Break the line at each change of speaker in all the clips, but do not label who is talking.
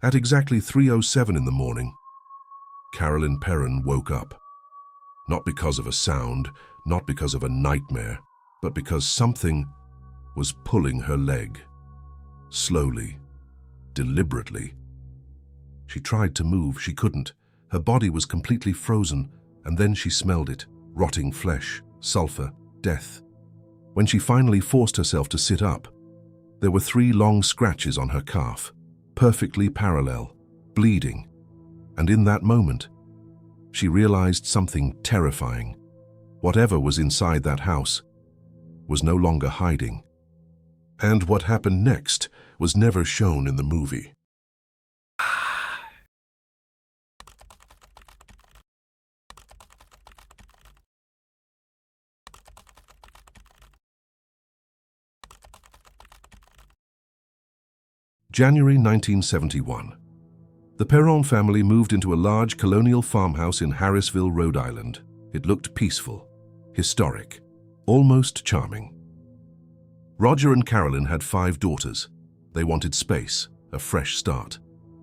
At exactly 3:07 in the morning, Carolyn Perron woke up. Not because of a sound, not because of a nightmare, but because something was pulling her leg. Slowly, deliberately. She tried to move, she couldn't. Her body was completely frozen, and then she smelled it, rotting flesh, sulfur, death. When she finally forced herself to sit up, there were 3 long scratches on her calf, perfectly parallel, bleeding. And in that moment, she realized something terrifying. Whatever was inside that house was no longer hiding. And what happened next was never shown in the movie. January 1971. The Perron family moved into a large colonial farmhouse in Harrisville, Rhode Island. It looked peaceful, historic, almost charming. Roger and Carolyn had 5 daughters. They wanted space, a fresh start,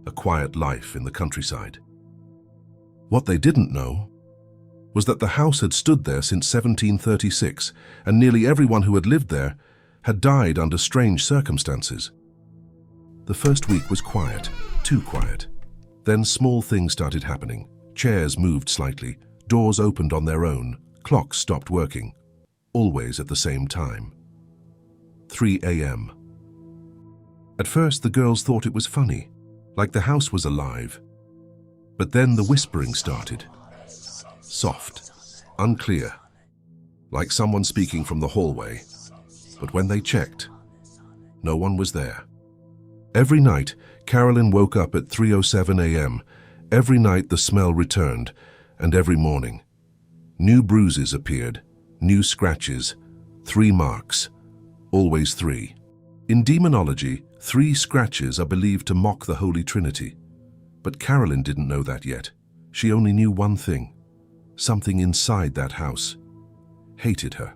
a quiet life in the countryside. What they didn't know was that the house had stood there since 1736, and nearly everyone who had lived there had died under strange circumstances. The first week was quiet, too quiet. Then small things started happening. Chairs moved slightly, doors opened on their own, clocks stopped working, always at the same time. 3 a.m. At first, the girls thought it was funny, like the house was alive. But then the whispering started. Soft, unclear, like someone speaking from the hallway. But when they checked, no one was there. Every night, Carolyn woke up at 3:07 a.m. Every night the smell returned, and every morning. New bruises appeared, new scratches, 3 marks, always 3. In demonology, 3 scratches are believed to mock the Holy Trinity. But Carolyn didn't know that yet. She only knew one thing. Something inside that house hated her.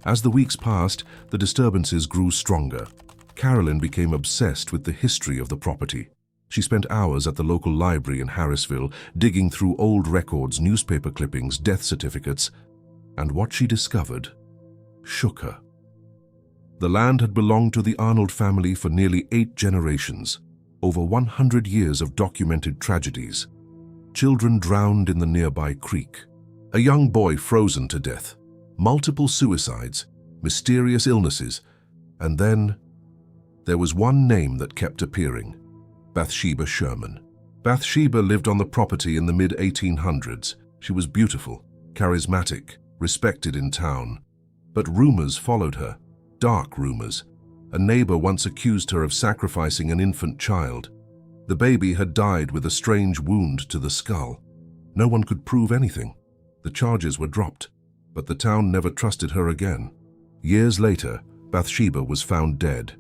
As the weeks passed, the disturbances grew stronger. Carolyn became obsessed with the history of the property. She spent hours at the local library in Harrisville, digging through old records, newspaper clippings, death certificates, and what she discovered shook her. The land had belonged to the Arnold family for nearly 8 generations, over 100 years of documented tragedies. Children drowned in the nearby creek, a young boy frozen to death, multiple suicides, mysterious illnesses, and then there was one name that kept appearing: Bathsheba Sherman. Bathsheba lived on the property in the mid-1800s. She was beautiful, charismatic, respected in town. But rumors followed her, dark rumors. A neighbor once accused her of sacrificing an infant child. The baby had died with a strange wound to the skull. No one could prove anything. The charges were dropped, but the town never trusted her again. Years later, Bathsheba was found dead,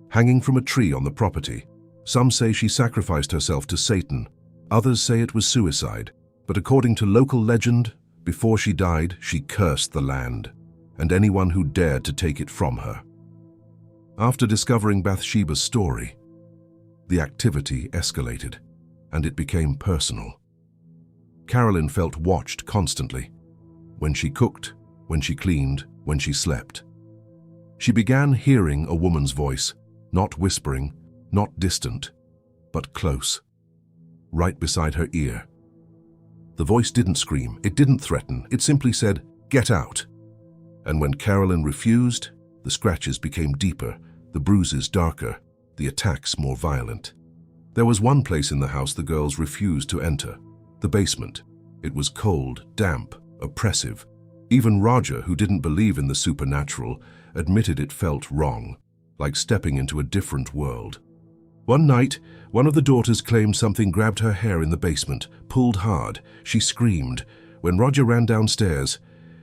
hanging from a tree on the property. Some say she sacrificed herself to Satan. Others say it was suicide. But according to local legend, before she died, she cursed the land and anyone who dared to take it from her. After discovering Bathsheba's story, the activity escalated, and it became personal. Carolyn felt watched constantly, when she cooked, when she cleaned, when she slept. She began hearing a woman's voice, not whispering, not distant, but close, right beside her ear. The voice didn't scream, it didn't threaten, it simply said, "Get out." And when Carolyn refused, the scratches became deeper, the bruises darker, the attacks more violent. There was one place in the house the girls refused to enter, the basement. It was cold, damp, oppressive. Even Roger, who didn't believe in the supernatural, admitted it felt wrong, like stepping into a different world. One night, one of the daughters claimed something grabbed her hair in the basement, pulled hard. She screamed. When Roger ran downstairs,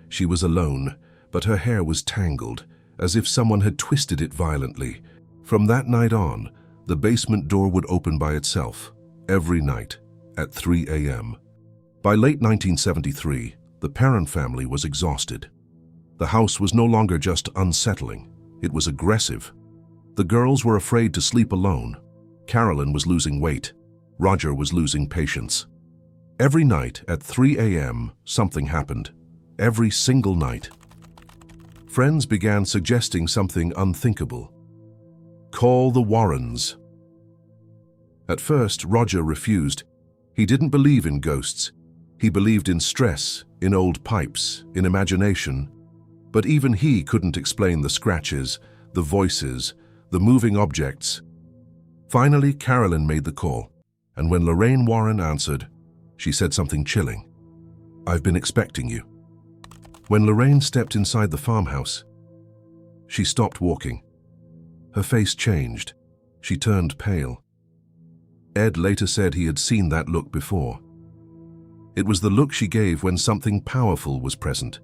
she was alone, but her hair was tangled, as if someone had twisted it violently. From that night on, the basement door would open by itself, every night, at 3 a.m. By late 1973, the Perron family was exhausted. The house was no longer just unsettling, it was aggressive. The girls were afraid to sleep alone. Carolyn was losing weight. Roger was losing patience. Every night at 3 a.m., something happened. Every single night. Friends began suggesting something unthinkable. Call the Warrens. At first, Roger refused. He didn't believe in ghosts. He believed in stress, in old pipes, in imagination. But even he couldn't explain the scratches, the voices, the moving objects. Finally, Carolyn made the call, and when Lorraine Warren answered, she said something chilling. "I've been expecting you." When Lorraine stepped inside the farmhouse, she stopped walking. Her face changed. She turned pale. Ed later said he had seen that look before. It was the look she gave when something powerful was present.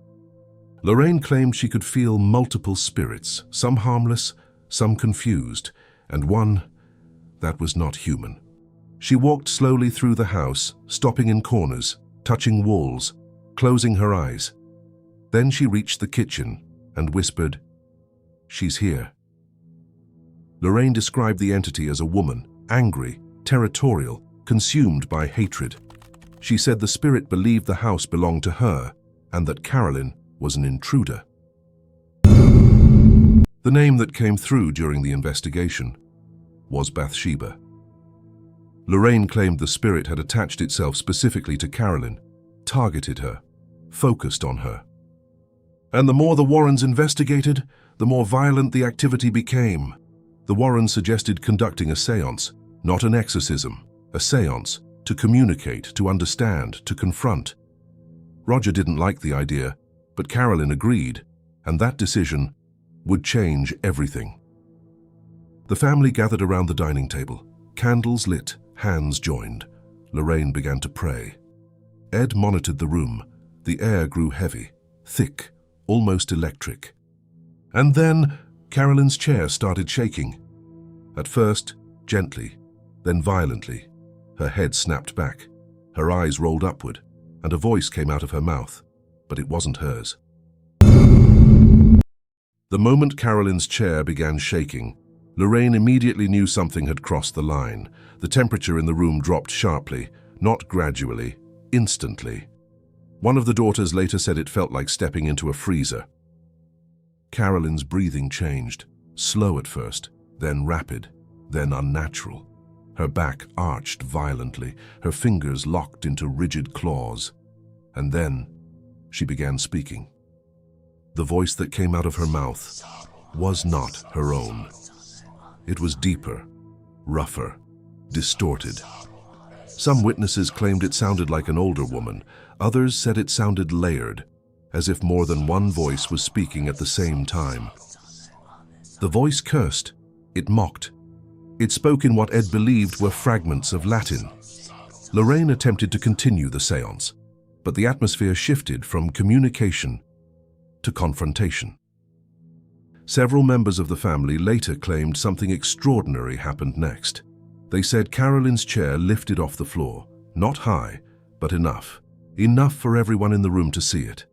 Lorraine claimed she could feel multiple spirits, some harmless, some confused, and one that was not human. She walked slowly through the house, stopping in corners, touching walls, closing her eyes. Then she reached the kitchen and whispered, "She's here." Lorraine described the entity as a woman, angry, territorial, consumed by hatred. She said the spirit believed the house belonged to her and that Carolyn was an intruder. The name that came through during the investigation was Bathsheba. Lorraine claimed the spirit had attached itself specifically to Carolyn, targeted her, focused on her. And the more the Warrens investigated, the more violent the activity became. The Warrens suggested conducting a séance, not an exorcism, a séance, to communicate, to understand, to confront. Roger didn't like the idea, but Carolyn agreed, and that decision would change everything. The family gathered around the dining table, candles lit, hands joined. Lorraine began to pray. Ed monitored the room. The air grew heavy, thick, almost electric. And then Carolyn's chair started shaking. At first, gently, then violently. Her head snapped back, her eyes rolled upward, and a voice came out of her mouth, but it wasn't hers. The moment Carolyn's chair began shaking, Lorraine immediately knew something had crossed the line. The temperature in the room dropped sharply, not gradually, instantly. One of the daughters later said it felt like stepping into a freezer. Carolyn's breathing changed, slow at first, then rapid, then unnatural. Her back arched violently, her fingers locked into rigid claws. And then she began speaking. The voice that came out of her mouth was not her own. It was deeper, rougher, distorted. Some witnesses claimed it sounded like an older woman. Others said it sounded layered, as if more than one voice was speaking at the same time. The voice cursed. It mocked. It spoke in what Ed believed were fragments of Latin. Lorraine attempted to continue the séance, but the atmosphere shifted from communication to confrontation. Several members of the family later claimed something extraordinary happened next. They said Carolyn's chair lifted off the floor, not high, but enough. Enough for everyone in the room to see it.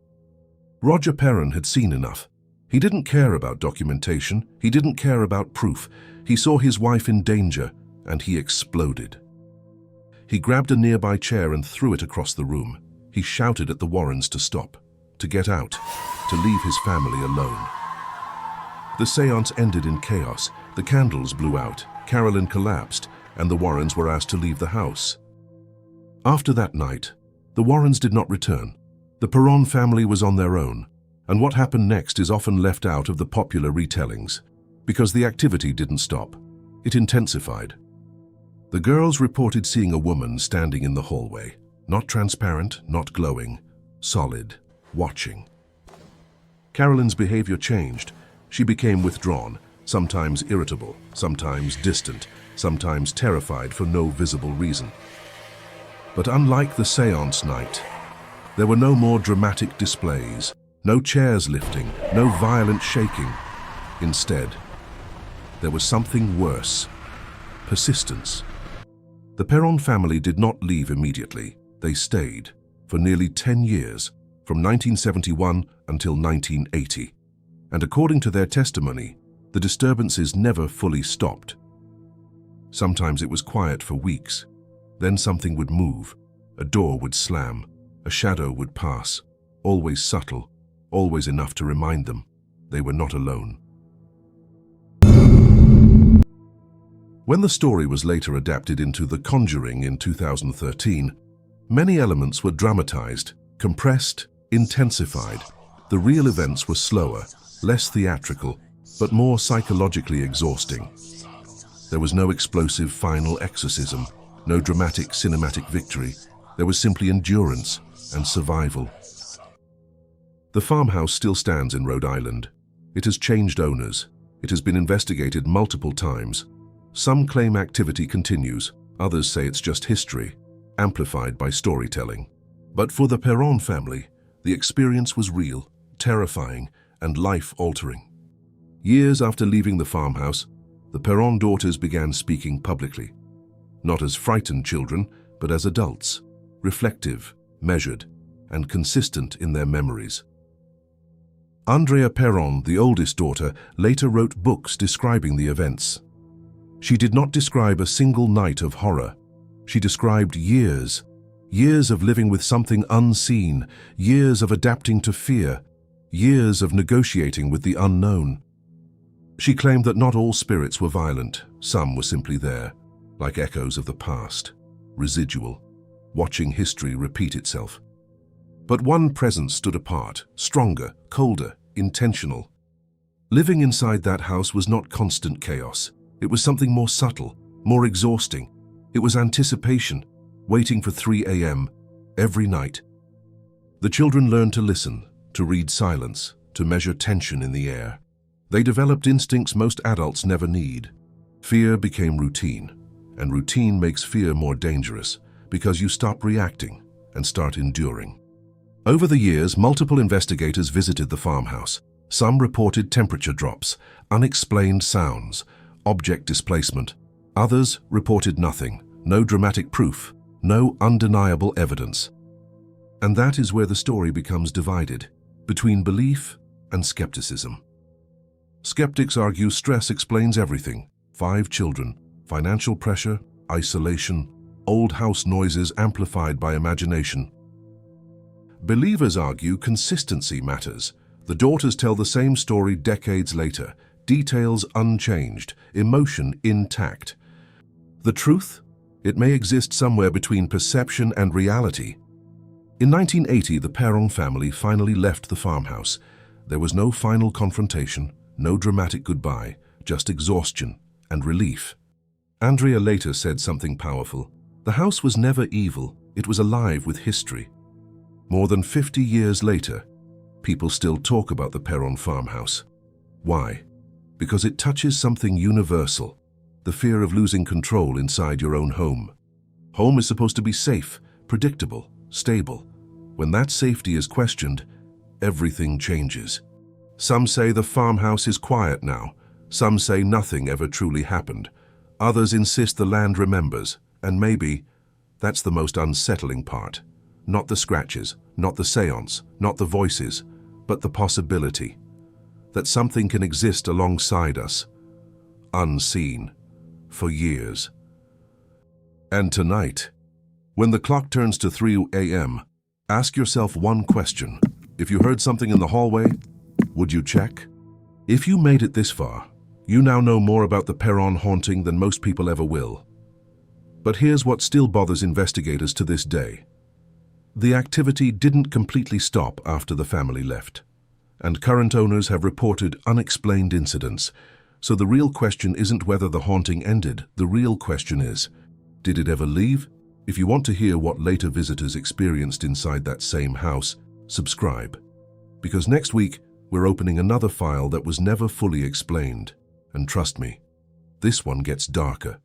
Roger Perron had seen enough. He didn't care about documentation. He didn't care about proof. He saw his wife in danger, and he exploded. He grabbed a nearby chair and threw it across the room. He shouted at the Warrens to stop, to get out, to leave his family alone. The séance ended in chaos. The candles blew out, Carolyn collapsed, and the Warrens were asked to leave the house. After that night, the Warrens did not return. The Perron family was on their own, and what happened next is often left out of the popular retellings, because the activity didn't stop. It intensified. The girls reported seeing a woman standing in the hallway, not transparent, not glowing, solid, watching. Carolyn's behavior changed. She became withdrawn, sometimes irritable, sometimes distant, sometimes terrified for no visible reason. But unlike the séance night, there were no more dramatic displays, no chairs lifting, no violent shaking. Instead, there was something worse: persistence. The Perron family did not leave immediately. They stayed for nearly 10 years, from 1971 until 1980. And according to their testimony, the disturbances never fully stopped. Sometimes it was quiet for weeks, Then something would move. A door would slam. A shadow would pass. Always subtle, always enough to remind them they were not alone. When the story was later adapted into The Conjuring in 2013, many elements were dramatized, compressed, intensified. The real events were slower, less theatrical, but more psychologically exhausting. There was no explosive final exorcism, no dramatic cinematic victory. There was simply endurance and survival. The farmhouse still stands in Rhode Island. It has changed owners. It has been investigated multiple times. Some claim activity continues. Others say it's just history, amplified by storytelling. But for the Perron family, the experience was real, terrifying, and life-altering. Years after leaving the farmhouse, the Perron daughters began speaking publicly. Not as frightened children, but as adults, reflective, measured, and consistent in their memories. Andrea Perron, the oldest daughter, later wrote books describing the events. She did not describe a single night of horror. She described years of living with something unseen, years of adapting to fear, years of negotiating with the unknown. She claimed that not all spirits were violent. Some were simply there, like echoes of the past, residual, watching history repeat itself. But one presence stood apart, stronger, colder, intentional. Living inside that house was not constant chaos. It was something more subtle, more exhausting. It was anticipation, waiting for 3 a.m. every night. The children learned to listen, to read silence, to measure tension in the air. They developed instincts most adults never need. Fear became routine, and routine makes fear more dangerous because you stop reacting and start enduring. Over the years, multiple investigators visited the farmhouse. Some reported temperature drops, unexplained sounds, object displacement. Others reported nothing, no dramatic proof, no undeniable evidence. And that is where the story becomes divided, between belief and skepticism. Skeptics argue stress explains everything: 5 children, financial pressure, isolation, old house noises amplified by imagination. Believers argue consistency matters. The daughters tell the same story decades later, details unchanged, emotion intact. The truth? It may exist somewhere between perception and reality. In 1980, the Perron family finally left the farmhouse. There was no final confrontation, no dramatic goodbye, just exhaustion and relief. Andrea later said something powerful. The house was never evil, it was alive with history. More than 50 years later, people still talk about the Perron farmhouse. Why? Because it touches something universal, the fear of losing control inside your own home. Home is supposed to be safe, predictable, stable. When that safety is questioned, everything changes. Some say the farmhouse is quiet now. Some say nothing ever truly happened. Others insist the land remembers, and maybe that's the most unsettling part. Not the scratches, not the séance, not the voices, but the possibility that something can exist alongside us, unseen, for years. And tonight, when the clock turns to 3 a.m., ask yourself one question. If you heard something in the hallway, would you check? If you made it this far, you now know more about the Perron haunting than most people ever will. But here's what still bothers investigators to this day. The activity didn't completely stop after the family left, and current owners have reported unexplained incidents. So the real question isn't whether the haunting ended. The real question is, did it ever leave? If you want to hear what later visitors experienced inside that same house, subscribe. Because next week, we're opening another file that was never fully explained. And trust me, this one gets darker.